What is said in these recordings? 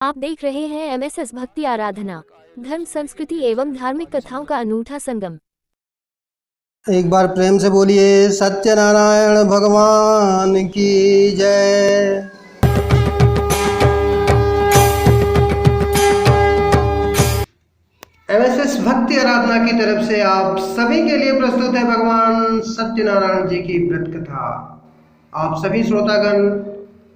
आप देख रहे हैं एमएसएस भक्ति आराधना, धर्म संस्कृति एवं धार्मिक कथाओं का अनूठा संगम। एक बार प्रेम से बोलिए सत्यनारायण भगवान की जय। एमएसएस भक्ति आराधना की तरफ से आप सभी के लिए प्रस्तुत है भगवान सत्यनारायण जी की व्रत कथा। आप सभी श्रोतागण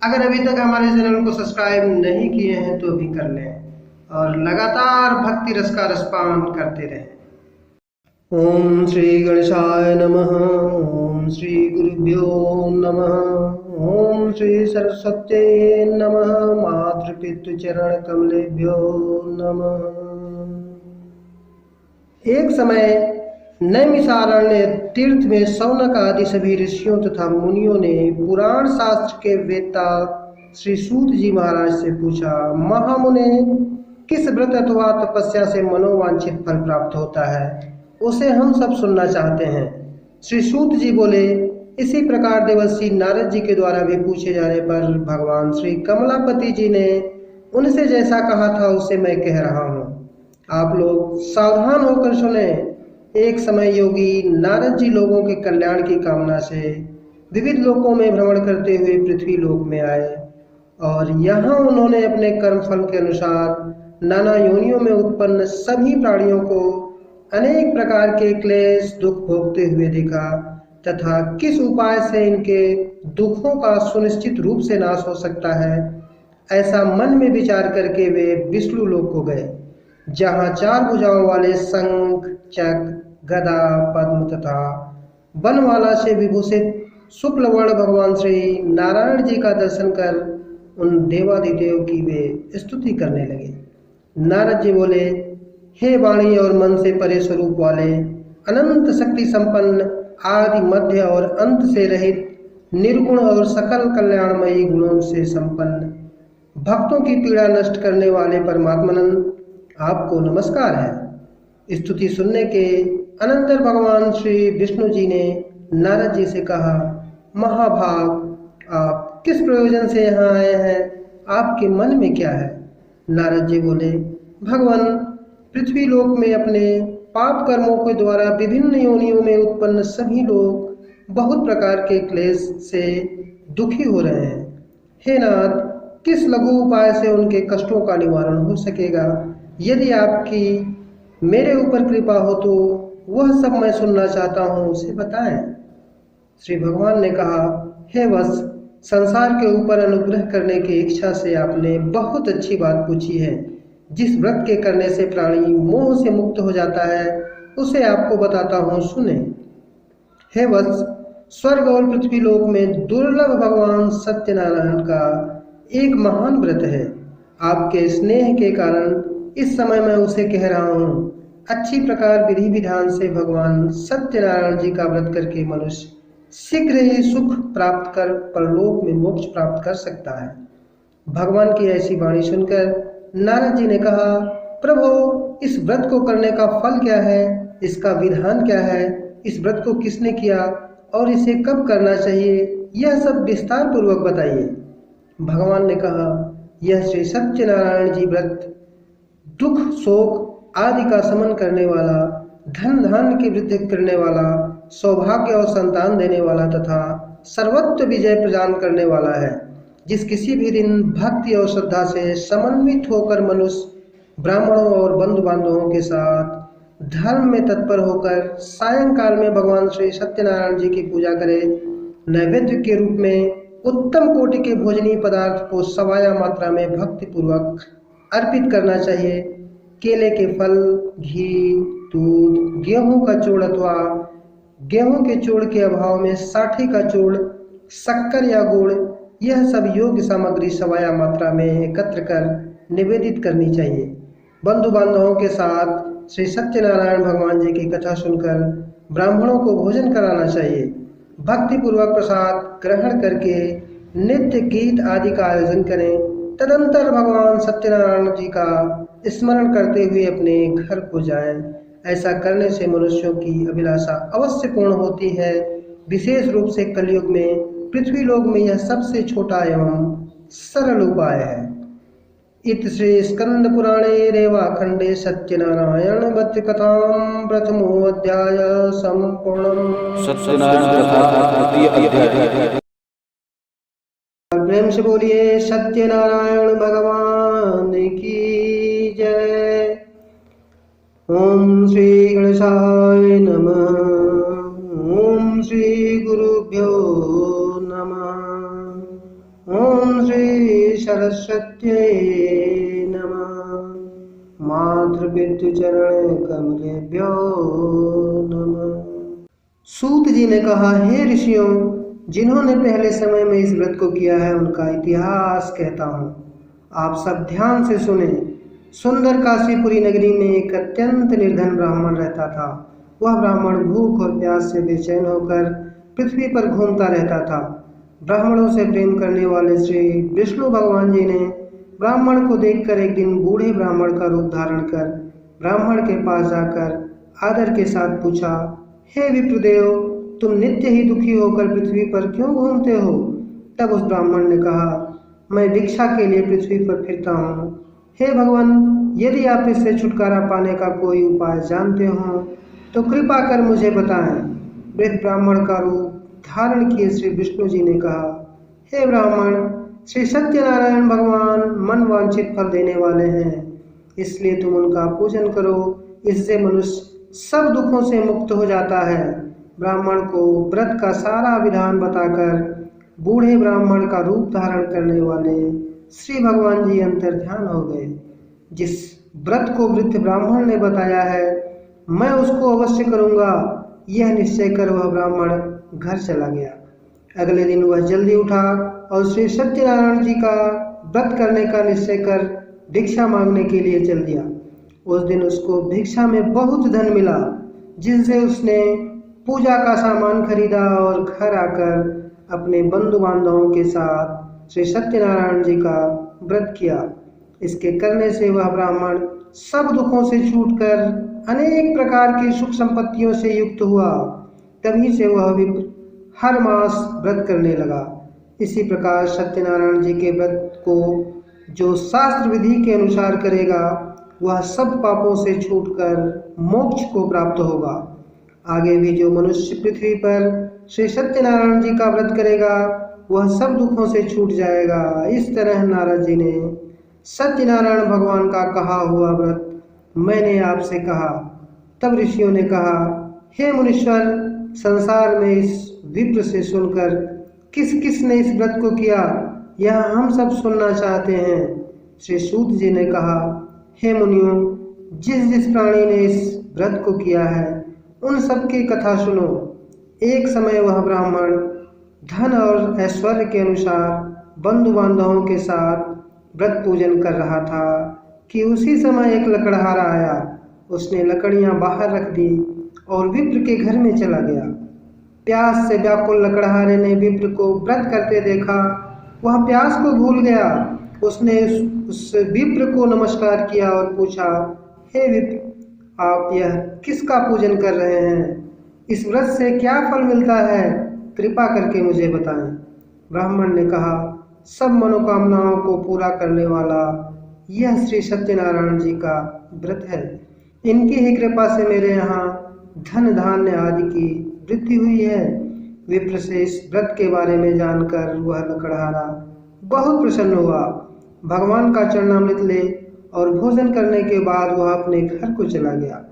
अगर अभी तक हमारे चैनल को सब्सक्राइब नहीं किए हैं तो अभी कर लें और लगातार भक्ति रस का रसपान करते रहें। ओम श्री गणेशाय नमः। ओम श्री गुरुभ्यो नमः। ओम श्री सरस्वत्यै नमः। मातृपितृ चरण कमलेभ्यो नमः। एक समय नैमिषारण्य तीर्थ में शौनक आदि सभी ऋषियों तथा मुनियों ने पुराण शास्त्र के वेत्ता श्री सूत जी महाराज से पूछा, महामुने, किस व्रत अथवा तपस्या से मनोवांछित फल प्राप्त होता है, उसे हम सब सुनना चाहते हैं। श्री सूत जी बोले, इसी प्रकार देवर्षि नारद जी के द्वारा भी पूछे जाने पर भगवान श्री कमलापति जी ने उनसे जैसा कहा था उसे मैं कह रहा हूँ। आप लोग सावधान होकर सुने। एक समय योगी नारद जी लोगों के कल्याण की कामना से विविध लोकों में भ्रमण करते हुए पृथ्वी लोक में आए और यहाँ उन्होंने अपने कर्म फल के अनुसार नाना योनियों में उत्पन्न सभी प्राणियों को अनेक प्रकार के क्लेश दुख भोगते हुए देखा तथा किस उपाय से इनके दुखों का सुनिश्चित रूप से नाश हो सकता है, ऐसा मन में विचार करके वे विष्णु लोक को गए, जहाँ चार भुजाओं वाले शंख, चक्र, गदा, पद्म तथा बनमाला से विभूषित शुक्ल वर्ण भगवान श्री नारायण जी का दर्शन कर उन देवादिदेव की वे स्तुति करने लगे। नारद जी बोले, हे वाणी और मन से परे स्वरूप वाले, अनंत शक्ति संपन्न, आदि मध्य और अंत से रहित, निर्गुण और सकल कल्याणमयी गुणों से संपन्न, भक्तों की पीड़ा नष्ट करने वाले परमात्मानंद, आपको नमस्कार है। स्तुति सुनने के अनंतर भगवान श्री विष्णु जी ने नारद जी से कहा, महाभाग, आप किस प्रयोजन से यहाँ आए हैं, आपके मन में क्या है? नारद जी बोले, भगवान, पृथ्वी लोक में अपने पाप कर्मों के द्वारा विभिन्न योनियों में उत्पन्न सभी लोग बहुत प्रकार के क्लेश से दुखी हो रहे हैं। हे नाथ, किस लघु उपाय से उनके कष्टों का निवारण हो सकेगा? यदि आपकी मेरे ऊपर कृपा हो तो वह सब मैं सुनना चाहता हूँ, उसे बताएं। श्री भगवान ने कहा, हे वत्स, संसार के ऊपर अनुग्रह करने की इच्छा से आपने बहुत अच्छी बात पूछी है। जिस व्रत के करने से प्राणी मोह से मुक्त हो जाता है उसे आपको बताता हूँ, सुने। हे वत्स, स्वर्ग और पृथ्वी लोक में दुर्लभ भगवान सत्यनारायण का एक महान व्रत है। आपके स्नेह के कारण इस समय मैं उसे कह रहा हूँ। अच्छी प्रकार विधि विधान से भगवान सत्यनारायण जी का व्रत करके मनुष्य शीघ्र ही सुख प्राप्त कर परलोक में मोक्ष प्राप्त कर सकता है। भगवान की ऐसी वाणी सुनकर नारद जी ने कहा, प्रभु, इस व्रत को करने का फल क्या है, इसका विधान क्या है, इस व्रत को किसने किया और इसे कब करना चाहिए, यह सब विस्तार पूर्वक बताइए। भगवान ने कहा, यह श्री सत्यनारायण जी व्रत दुख शोक आदि का शमन करने वाला, धन धान्य की वृद्धि करने वाला, सौभाग्य और संतान देने वाला तथा सर्वत्र विजय प्रदान करने वाला है। जिस किसी भी दिन भक्ति और श्रद्धा से समन्वित होकर मनुष्य ब्राह्मणों और बंधु बांधवों के साथ धर्म में तत्पर होकर सायंकाल में भगवान श्री सत्यनारायण जी की पूजा करे, नैवेद्य के रूप में उत्तम कोटि के भोजनीय पदार्थ को सवाया मात्रा में भक्ति पूर्वक अर्पित करना चाहिए। केले के फल, घी, दूध, गेहूं का चूड़ अथवा गेहूं के चूड़ के अभाव में साठी का चूड़, शक्कर या गुड़, यह सब योग्य सामग्री सवाया मात्रा में एकत्र कर निवेदित करनी चाहिए। बंधु बांधवों के साथ श्री सत्यनारायण भगवान जी की कथा सुनकर ब्राह्मणों को भोजन कराना चाहिए। भक्ति पूर्वक प्रसाद ग्रहण करके नित्य गीत आदि का आयोजन करें। तदंतर भगवान सत्यनारायण जी का स्मरण करते हुए अपने घर को जाएं। ऐसा करने से मनुष्यों की अभिलाषा अवश्य पूर्ण होती है। विशेष रूप से कलयुग में पृथ्वी लोक में यह सबसे छोटा एवं सरल उपाय है। इत श्री स्कंद पुराणे रेवाखंडे सत्यनारायण वध कथां प्रथमो अध्याय संपूर्णम्। सत्यनारायण कथा तृतीय अध्याय। प्रेम से बोलिए सत्यनारायण भगवान की जय। ओम श्री गणेशाय नमः। ओम श्री गुरुभ्यो नमः। ओम श्री सरस्वत्यै नमः। मातृपितृ चरण कमलेभ्यो नमः। सूत जी ने कहा, हे ऋषियों, जिन्होंने पहले समय में इस व्रत को किया है उनका इतिहास कहता हूँ, आप सब ध्यान से सुने। सुंदर काशीपुरी नगरी में एक अत्यंत निर्धन ब्राह्मण रहता था। वह ब्राह्मण भूख और प्यास से बेचैन होकर पृथ्वी पर घूमता रहता था। ब्राह्मणों से प्रेम करने वाले श्री विष्णु भगवान जी ने ब्राह्मण को देखकर एक दिन बूढ़े ब्राह्मण का रूप धारण कर ब्राह्मण के पास जाकर आदर के साथ पूछा, हे विप्रदेव, तुम नित्य ही दुखी होकर पृथ्वी पर क्यों घूमते हो? तब उस ब्राह्मण ने कहा, मैं भिक्षा के लिए पृथ्वी पर फिरता हूँ। हे भगवान, यदि आप इससे छुटकारा पाने का कोई उपाय जानते हो तो कृपा कर मुझे बताएं। वृद्ध ब्राह्मण का रूप धारण किए श्री विष्णु जी ने कहा, हे ब्राह्मण, श्री सत्यनारायण भगवान मन वांछित फल देने वाले हैं, इसलिए तुम उनका पूजन करो। इससे मनुष्य सब दुखों से मुक्त हो जाता है। ब्राह्मण को व्रत का सारा विधान बताकर बूढ़े ब्राह्मण का रूप धारण करने वाले श्री भगवान जी अंतर ध्यान हो गए। जिस व्रत को वृद्ध ब्राह्मण ने बताया है, मैं उसको अवश्य करूँगा, यह निश्चय कर वह ब्राह्मण घर चला गया। अगले दिन वह जल्दी उठा और श्री सत्यनारायण जी का व्रत करने का निश्चय कर भिक्षा मांगने के लिए चल दिया। उस दिन उसको भिक्षा में बहुत धन मिला, जिनसे उसने पूजा का सामान खरीदा और घर आकर अपने बंधु बांधवों के साथ श्री सत्यनारायण जी का व्रत किया। इसके करने से वह ब्राह्मण सब दुखों से छूटकर अनेक प्रकार की सुख संपत्तियों से युक्त हुआ। तभी से वह विप्र हर मास व्रत करने लगा। इसी प्रकार सत्यनारायण जी के व्रत को जो शास्त्र विधि के अनुसार करेगा, वह सब पापों से छूटकर मोक्ष को प्राप्त होगा। आगे भी जो मनुष्य पृथ्वी पर श्री सत्यनारायण जी का व्रत करेगा, वह सब दुखों से छूट जाएगा। इस तरह नारद जी ने सत्यनारायण भगवान का कहा हुआ व्रत मैंने आपसे कहा। तब ऋषियों ने कहा, हे मुनीश्वर, संसार में इस विप्र से सुनकर किस किस ने इस व्रत को किया, यह हम सब सुनना चाहते हैं। श्री सूत जी ने कहा, हे मुनियों, जिस जिस प्राणी ने इस व्रत को किया है उन सब की कथा सुनो। एक समय वह ब्राह्मण धन और ऐश्वर्य के अनुसार बंधु बांधवों के साथ व्रत पूजन कर रहा था कि उसी समय एक लकड़हारा आया। उसने लकड़ियां बाहर रख दी और विप्र के घर में चला गया। प्यास से व्याकुल लकड़हारे ने विप्र को व्रत करते देखा। वह प्यास को भूल गया। उसने उस विप्र को नमस्कार किया और पूछा, हे विप्र, आप यह किसका पूजन कर रहे हैं? इस व्रत से क्या फल मिलता है? कृपा करके मुझे बताएं। ब्राह्मण ने कहा, सब मनोकामनाओं को पूरा करने वाला यह श्री सत्यनारायण जी का व्रत है। इनकी ही कृपा से मेरे यहाँ धन धान्य आदि की वृद्धि हुई है। विप्र से इस व्रत के बारे में जानकर वह लकड़हारा बहुत प्रसन्न हुआ। भगवान का चरणामृत ले और भोजन करने के बाद वह अपने घर को चला गया।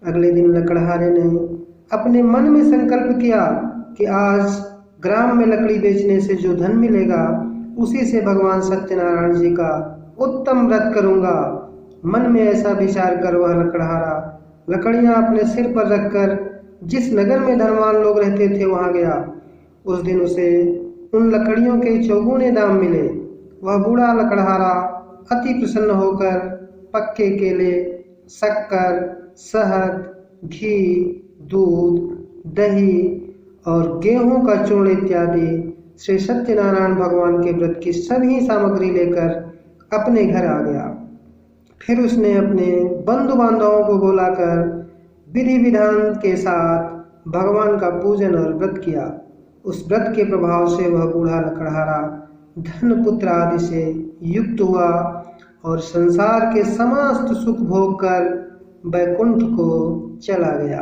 अगले दिन लकड़हारे ने अपने मन में संकल्प किया कि आज ग्राम में लकड़ी बेचने से जो धन मिलेगा, उसी से भगवान सत्यनारायण जी का उत्तम व्रत करूंगा। मन में ऐसा विचार कर वह लकड़हारा लकड़ियां अपने सिर पर रखकर जिस नगर में धनवान लोग रहते थे वहां गया। उस दिन उसे उन लकड़ियों के चौगुने दाम मिले। वह बूढ़ा लकड़हारा अति प्रसन्न होकर पक्के केले, शक्कर, शहद, घी, दूध, दही और गेहूं का चूर्ण इत्यादि श्री सत्यनारायण भगवान के व्रत की सभी सामग्री लेकर अपने घर आ गया। फिर उसने अपने बंधु बांधवों को बुलाकर विधि विधान के साथ भगवान का पूजन और व्रत किया। उस व्रत के प्रभाव से वह बूढ़ा लकड़हारा धन पुत्र आदि से युक्त हुआ और संसार के समस्त सुख भोग कर वैकुंठ को चला गया।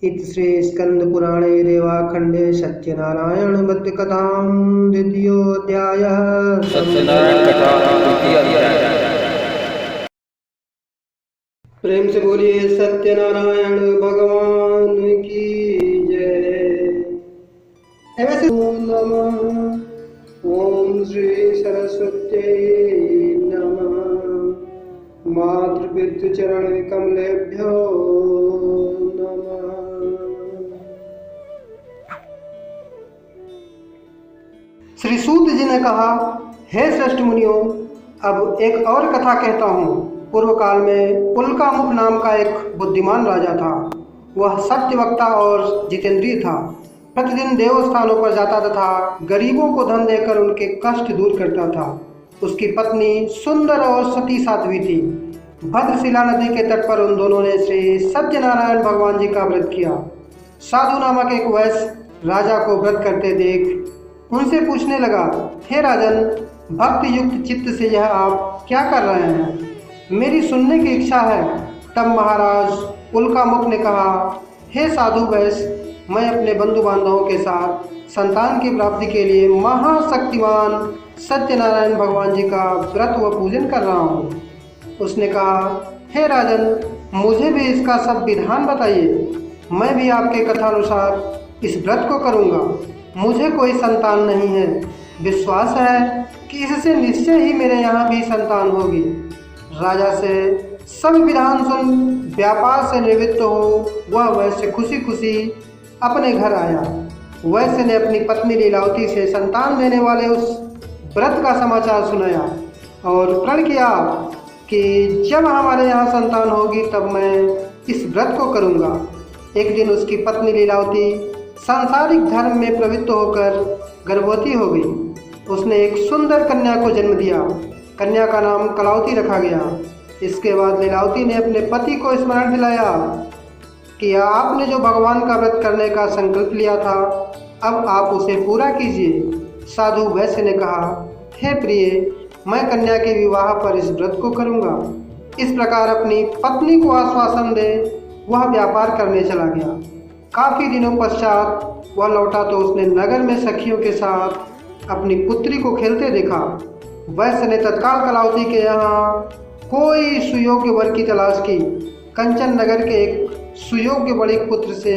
इत श्री स्कंद पुराणे रेवाखंडे सत्यनारायण वध कथां द्वितीयोऽध्यायः। सत्यनारायण कथा द्वितीय अध्याय। प्रेम से बोलिए सत्यनारायण भगवान की जय। वैसे नमः। ओम श्री सरस्वत्यै नमः। मातृपितृ चरण कमलेभ्यो नमः। श्री सूत जी ने कहा, हे श्रेष्ठ मुनियों, अब एक और कथा कहता हूँ। पूर्व काल में पुलकामुख नाम का एक बुद्धिमान राजा था। वह सत्यवक्ता और जितेंद्रिय था। प्रतिदिन देवस्थानों पर जाता तथा गरीबों को धन देकर उनके कष्ट दूर करता था। उसकी पत्नी सुंदर और सती साध्वी थी। भद्रशिला नदी के तट पर उन दोनों ने श्री सत्यनारायण भगवान जी का व्रत किया। साधु नामक एक वैश्य राजा को व्रत करते देख उनसे पूछने लगा, हे राजन, भक्ति युक्त चित्त से यह आप क्या कर रहे हैं? मेरी सुनने की इच्छा है। तब महाराज उल्कामुख ने कहा, हे साधु वैश्य, मैं अपने बंधु बांधवों के साथ संतान की प्राप्ति के लिए महाशक्तिमान सत्यनारायण भगवान जी का व्रत व पूजन कर रहा हूँ। उसने कहा, हे राजन, मुझे भी इसका सब विधान बताइए। मैं भी आपके कथानुसार इस व्रत को करूँगा। मुझे कोई संतान नहीं है। विश्वास है कि इससे निश्चय ही मेरे यहाँ भी संतान होगी। राजा से सब विधान सुन व्यापार से निवृत्त हो वह वैश्य खुशी खुशी अपने घर आया। वैश्य ने अपनी पत्नी लीलावती से संतान देने वाले उस व्रत का समाचार सुनाया और प्रण किया कि जब हमारे यहाँ संतान होगी तब मैं इस व्रत को करूँगा। एक दिन उसकी पत्नी लीलावती सांसारिक धर्म में प्रवृत्त होकर गर्भवती हो गई। उसने एक सुंदर कन्या को जन्म दिया। कन्या का नाम कलावती रखा गया। इसके बाद लीलावती ने अपने पति को स्मरण दिलाया कि आपने जो भगवान का व्रत करने का संकल्प लिया था, अब आप उसे पूरा कीजिए। साधु वैश्य ने कहा, हे प्रिय, मैं कन्या के विवाह पर इस व्रत को करूँगा। इस प्रकार अपनी पत्नी को आश्वासन दे वह व्यापार करने चला गया। काफ़ी दिनों पश्चात वह लौटा तो उसने नगर में सखियों के साथ अपनी पुत्री को खेलते देखा। वैश्य ने तत्काल कलावती के यहाँ कोई सुयोग्य वर की तलाश की। कंचन नगर के एक सुयोग्य बड़े पुत्र से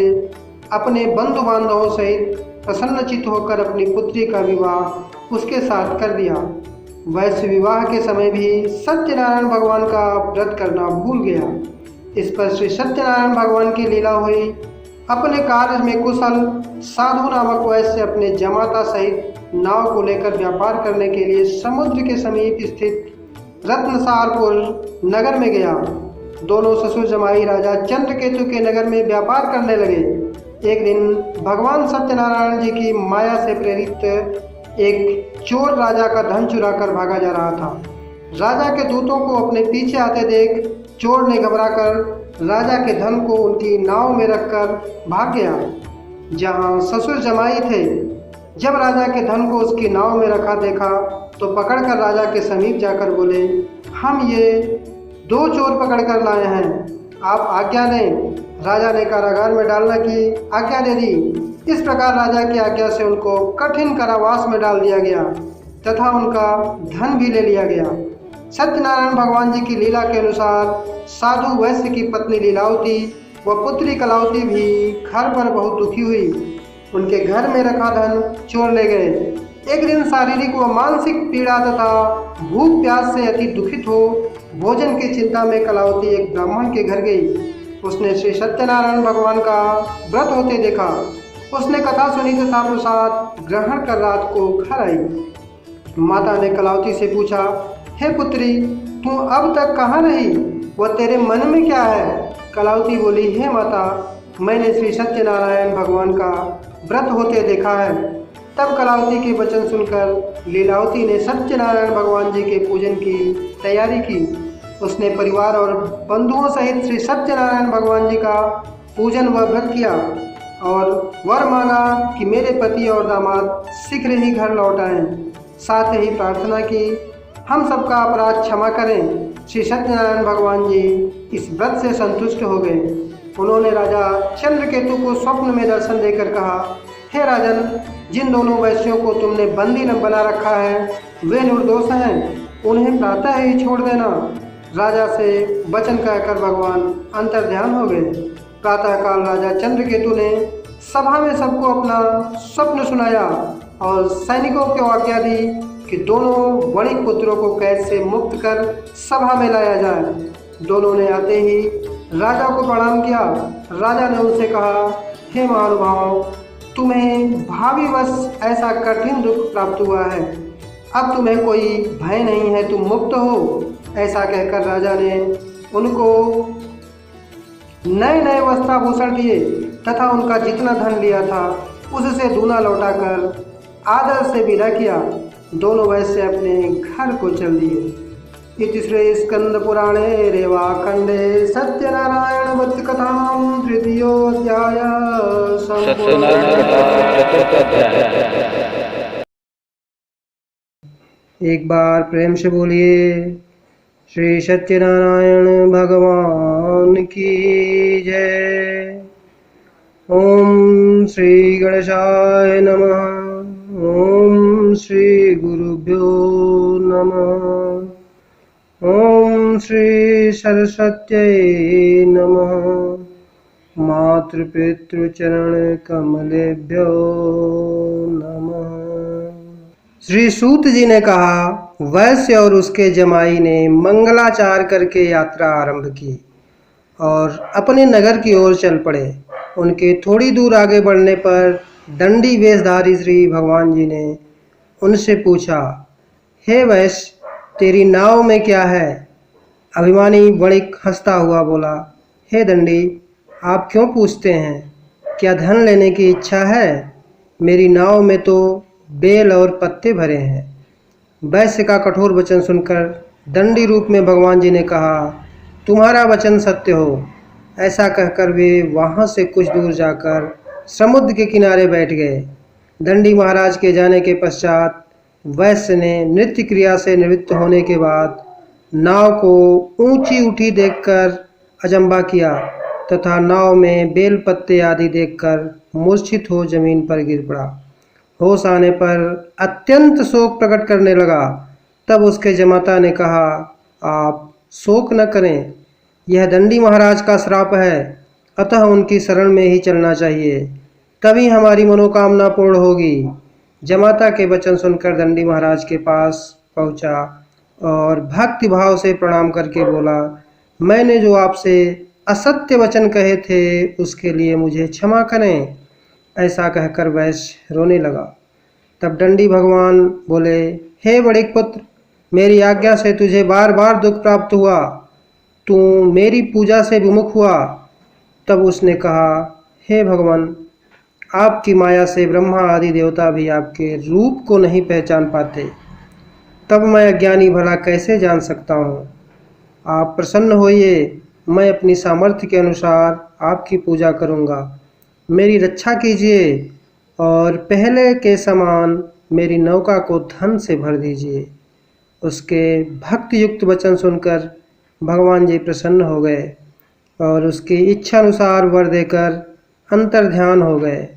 अपने बंधु बांधवों सहित प्रसन्नचित्त होकर अपनी पुत्री का विवाह उसके साथ कर दिया। वैश्य विवाह के समय भी सत्यनारायण भगवान का व्रत करना भूल गया। इस पर श्री सत्यनारायण भगवान की लीला हुई। अपने कार्य में कुशल साधु नामक वैश्य अपने जमाता सहित नाव को लेकर व्यापार करने के लिए समुद्र के समीप स्थित रत्नसारपुर नगर में गया। दोनों ससुर जमाई राजा चंद्रकेतु के नगर में व्यापार करने लगे। एक दिन भगवान सत्यनारायण जी की माया से प्रेरित एक चोर राजा का धन चुरा कर भागा जा रहा था। राजा के दूतों को अपने पीछे आते देख चोर ने घबराकर राजा के धन को उनकी नाव में रखकर भाग गया जहाँ ससुर जमाई थे। जब राजा के धन को उसकी नाव में रखा देखा तो पकड़कर राजा के समीप जाकर बोले, हम ये 2 चोर पकड़ कर लाए हैं, आप आज्ञा दें। राजा ने कारागार में डालने की आज्ञा दे दी। इस प्रकार राजा की आज्ञा से उनको कठिन कारावास में डाल दिया गया तथा उनका धन भी ले लिया गया। सत्यनारायण भगवान जी की लीला के अनुसार साधु वैश्य की पत्नी लीलावती व पुत्री कलावती भी घर पर बहुत दुखी हुई। उनके घर में रखा धन चोर ले गए। एक दिन शारीरिक व मानसिक पीड़ा तथा भूख प्यास से अति दुखित हो भोजन की चिंता में कलावती एक ब्राह्मण के घर गई। उसने श्री सत्यनारायण भगवान का व्रत होते देखा। उसने कथा सुनी तथा प्रसाद ग्रहण कर रात को घर आई। माता ने कलावती से पूछा, हे पुत्री, तू अब तक कहाँ रही व तेरे मन में क्या है? कलावती बोली, हे माता, मैंने श्री सत्यनारायण भगवान का व्रत होते देखा है। तब कलावती के वचन सुनकर लीलावती ने सत्यनारायण भगवान जी के पूजन की तैयारी की। उसने परिवार और बंधुओं सहित श्री सत्यनारायण भगवान जी का पूजन व व्रत किया और वर मांगा कि मेरे पति और दामाद शीघ्र ही घर लौट आएं। साथ ही प्रार्थना की, हम सबका अपराध क्षमा करें। श्री सत्यनारायण भगवान जी इस व्रत से संतुष्ट हो गए। उन्होंने राजा चंद्रकेतु को स्वप्न में दर्शन देकर कहा, हे राजन, जिन दोनों वैश्यों को तुमने बंदी न बना रखा है वे निर्दोष हैं, उन्हें प्रातः ही छोड़ देना। राजा से वचन कहकर भगवान अंतर्ध्यान हो गए। प्रातःकाल राजा चंद्रकेतु ने सभा में सबको अपना स्वप्न सुनाया और सैनिकों को आज्ञा दी कि दोनों वणिक पुत्रों को कैद से मुक्त कर सभा में लाया जाए। दोनों ने आते ही राजा को प्रणाम किया। राजा ने उनसे कहा, हे महानुभाव, तुम्हें भावीवश ऐसा कठिन दुख प्राप्त हुआ है, अब तुम्हें कोई भय नहीं है, तुम मुक्त हो। ऐसा कहकर राजा ने उनको नए नए वस्त्राभूषण दिए तथा उनका जितना धन लिया था उससे दूना लौटाकर आदर से विदा किया। दोनों वैश्य अपने घर को चल दिए। इति श्री स्कंद पुराणे रेवाखंडे सत्यनारायण व्रत कथाम तृतीयोऽध्याय एक बार प्रेम से बोलिए, श्री सत्यनारायण भगवान की जय। ओम श्री गणेशाय नमः। ओम श्री गुरुभ्यो नमः। ओम श्री सरस्वत्यै नमः। मातृपितृचरण कमलेभ्यो नमः। श्री सूत जी ने कहा, वैश्य और उसके जमाई ने मंगलाचार करके यात्रा आरंभ की और अपने नगर की ओर चल पड़े। उनके थोड़ी दूर आगे बढ़ने पर दंडी वेशधारी श्री भगवान जी ने उनसे पूछा, हे वैश्य, तेरी नाव में क्या है? अभिमानी वणिक हंसता हुआ बोला, हे दंडी, आप क्यों पूछते हैं? क्या धन लेने की इच्छा है? मेरी नाव में तो बेल और पत्ते भरे हैं। वैश्य का कठोर वचन सुनकर दंडी रूप में भगवान जी ने कहा, तुम्हारा वचन सत्य हो। ऐसा कहकर वे वहाँ से कुछ दूर जाकर समुद्र के किनारे बैठ गए। दंडी महाराज के जाने के पश्चात वैश्य ने नृत्य क्रिया से निवृत्त होने के बाद नाव को ऊंची उठी देखकर अचंभा किया तथा नाव में बेल पत्ते आदि देखकर मूर्छित हो जमीन पर गिर पड़ा। होश आने पर अत्यंत शोक प्रकट करने लगा। तब उसके जमाता ने कहा, आप शोक न करें, यह दंडी महाराज का श्राप है, अतः उनकी शरण में ही चलना चाहिए, तभी हमारी मनोकामना पूर्ण होगी। जमाता के वचन सुनकर दंडी महाराज के पास पहुंचा और भक्ति भाव से प्रणाम करके बोला, मैंने जो आपसे असत्य वचन कहे थे उसके लिए मुझे क्षमा करें। ऐसा कहकर वैश्य रोने लगा। तब दंडी भगवान बोले, हे वणिक पुत्र, मेरी आज्ञा से तुझे बार बार दुख प्राप्त हुआ, तू मेरी पूजा से विमुख हुआ। तब उसने कहा, हे भगवान, आपकी माया से ब्रह्मा आदि देवता भी आपके रूप को नहीं पहचान पाते, तब मैं अज्ञानी भला कैसे जान सकता हूँ? आप प्रसन्न होइए, मैं अपनी सामर्थ्य के अनुसार आपकी पूजा करूँगा। मेरी रक्षा कीजिए और पहले के समान मेरी नौका को धन से भर दीजिए। उसके भक्ति युक्त वचन सुनकर भगवान जी प्रसन्न हो गए और उसकी इच्छा अनुसार वर देकर अंतर्ध्यान हो गए।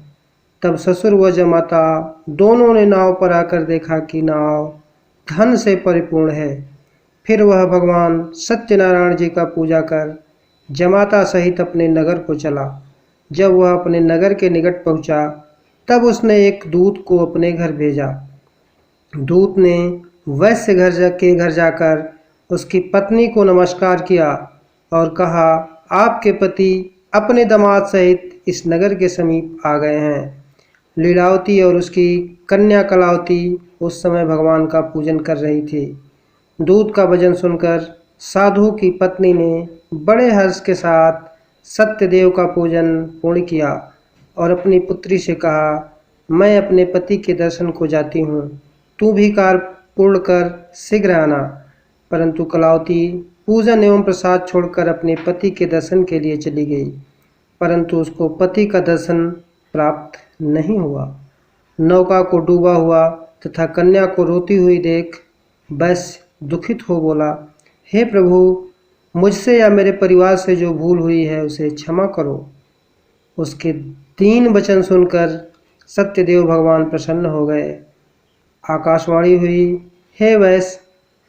तब ससुर व जमाता दोनों ने नाव पर आकर देखा कि नाव धन से परिपूर्ण है। फिर वह भगवान सत्यनारायण जी का पूजा कर जमाता सहित अपने नगर को चला। जब वह अपने नगर के निकट पहुंचा तब उसने एक दूत को अपने घर भेजा। दूत ने वैश्य घर जाकर उसकी पत्नी को नमस्कार किया और कहा, आपके पति अपने दामाद सहित इस नगर के समीप आ गए हैं। लीलावती और उसकी कन्या कलावती उस समय भगवान का पूजन कर रही थी। दूत का वचन सुनकर साधु की पत्नी ने बड़े हर्ष के साथ सत्यदेव का पूजन पूर्ण किया और अपनी पुत्री से कहा, मैं अपने पति के दर्शन को जाती हूँ, तू भी कार्य पूर्ण कर शीघ्र आना। परंतु कलावती पूजन एवं प्रसाद छोड़कर अपने पति के दर्शन के लिए चली गई, परंतु उसको पति का दर्शन प्राप्त नहीं हुआ। नौका को डूबा हुआ तथा कन्या को रोती हुई देख वैश्य दुखित हो बोला, हे प्रभु, मुझसे या मेरे परिवार से जो भूल हुई है उसे क्षमा करो। उसके 3 वचन सुनकर सत्यदेव भगवान प्रसन्न हो गए। आकाशवाणी हुई, हे वैश्य,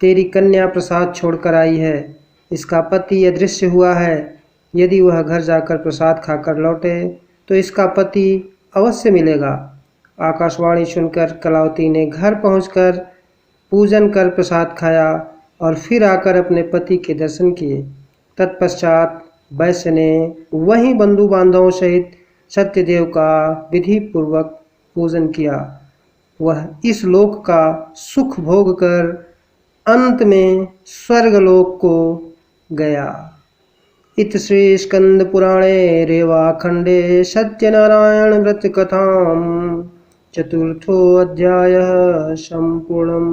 तेरी कन्या प्रसाद छोड़कर आई है। इसका पति अदृश्य हुआ है। यदि वह घर जाकर प्रसाद खाकर लौटे तो इसका पति अवश्य मिलेगा। आकाशवाणी सुनकर कलावती ने घर पहुंचकर पूजन कर प्रसाद खाया और फिर आकर अपने पति के दर्शन किए। तत्पश्चात वैश्य ने वहीं बंधु बांधवों सहित सत्यदेव का विधि पूर्वक पूजन किया। वह इस लोक का सुख भोग कर अंत में स्वर्गलोक को गया। इत श्री स्कंद पुराणे रेवाखंडे सत्यनारायण व्रत कथाम चतुर्थो अध्याय संपूर्णम।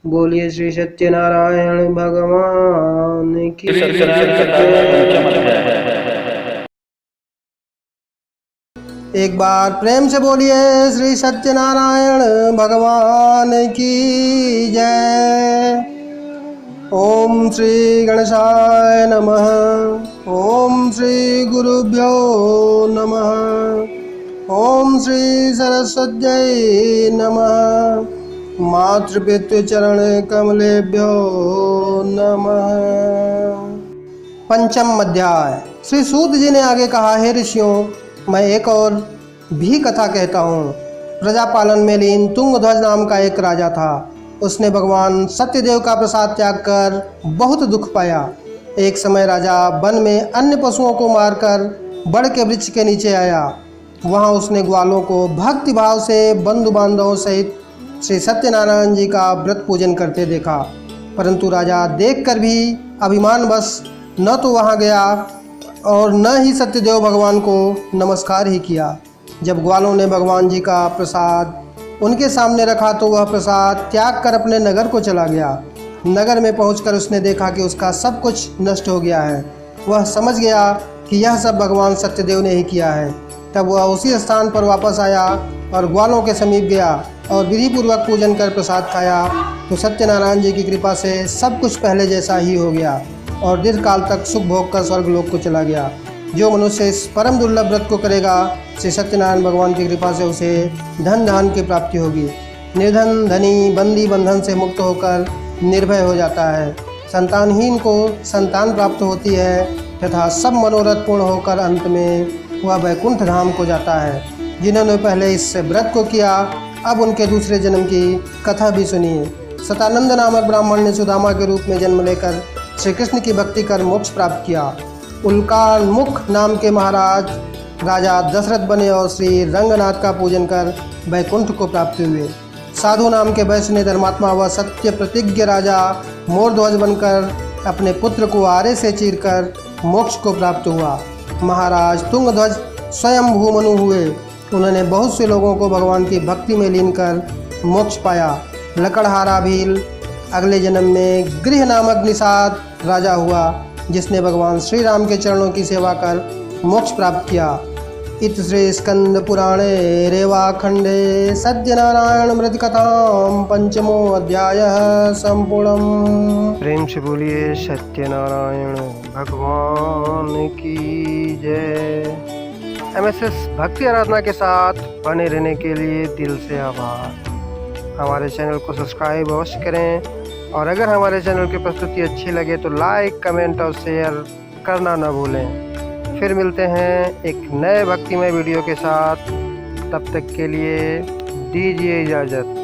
बोलिए श्री सत्यनारायण भगवान की। सत्यनारायण कथा पंचम अध्याय। एक बार प्रेम से बोलिए श्री सत्यनारायण भगवान की जय। ओम श्री गणेशाय नमः। ओम श्री गुरुभ्यो नमः। ओम श्री सरस्वत्यै नमः। मातृपितृ चरण कमलेभ्यो नमः। पंचम अध्याय। श्री सूत जी ने आगे कहा, हे ऋषियों, मैं एक और भी कथा कहता हूँ। प्रजापालन में लीन तुंगध्वज नाम का एक राजा था। उसने भगवान सत्यदेव का प्रसाद त्याग कर बहुत दुख पाया। एक समय राजा वन में अन्य पशुओं को मारकर बड़ के वृक्ष के नीचे आया। वहाँ उसने ग्वालों को भक्ति भाव से बंधु बांधवों सहित श्री सत्यनारायण जी का व्रत पूजन करते देखा। परंतु राजा देखकर भी अभिमानवश न तो वहाँ गया और न ही सत्यदेव भगवान को नमस्कार ही किया। जब ग्वालों ने भगवान जी का प्रसाद उनके सामने रखा तो वह प्रसाद त्याग कर अपने नगर को चला गया। नगर में पहुंचकर उसने देखा कि उसका सब कुछ नष्ट हो गया है। वह समझ गया कि यह सब भगवान सत्यदेव ने ही किया है। तब वह उसी स्थान पर वापस आया और ग्वालों के समीप गया और विधि पूर्वक पूजन कर प्रसाद खाया तो सत्यनारायण जी की कृपा से सब कुछ पहले जैसा ही हो गया और दीर्घ काल तक सुख भोग कर स्वर्गलोक को चला गया। जो मनुष्य इस परम दुर्लभ व्रत को करेगा, श्री सत्यनारायण भगवान की कृपा से उसे धन धान की प्राप्ति होगी। निर्धन धनी बंदी बंधन से मुक्त होकर निर्भय हो जाता है। संतानहीन को संतान प्राप्त होती है तथा सब मनोरथ पूर्ण होकर अंत में वह वैकुंठ धाम को जाता है। जिन्होंने पहले इस व्रत को किया, अब उनके दूसरे जन्म की कथा भी सुनिए। सतानंद नामक ब्राह्मण ने सुदामा के रूप में जन्म लेकर श्री कृष्ण की भक्ति कर मोक्ष प्राप्त किया। उल्कामुख नाम के महाराज राजा दशरथ बने और श्री रंगनाथ का पूजन कर वैकुंठ को प्राप्त हुए। साधु नाम के वैश्य ने धर्मात्मा व सत्य प्रतिज्ञ राजा मोरध्वज बनकर अपने पुत्र को आरे से चीरकर मोक्ष को प्राप्त हुआ। महाराज तुंगध्वज स्वयं भूमनु हुए। उन्होंने बहुत से लोगों को भगवान की भक्ति में लीन कर मोक्ष पाया। लकड़हारा भील अगले जन्म में गृह नामक निषाद राजा हुआ, जिसने भगवान श्री राम के चरणों की सेवा कर मोक्ष प्राप्त किया। इत श्री स्कंद पुराणे रेवाखंडे सत्यनारायण व्रत कथाम पंचमो अध्याय संपूर्णम। प्रेम से बोलिए सत्यनारायण भगवान की जय। एमएसएस भक्ति आराधना के साथ बने रहने के लिए दिल से आभार। हमारे चैनल को सब्सक्राइब अवश्य करें और अगर हमारे चैनल की प्रस्तुति अच्छी लगे तो लाइक, कमेंट और शेयर करना न भूलें। फिर मिलते हैं एक नए भक्तिमय वीडियो के साथ। तब तक के लिए दीजिए इजाज़त।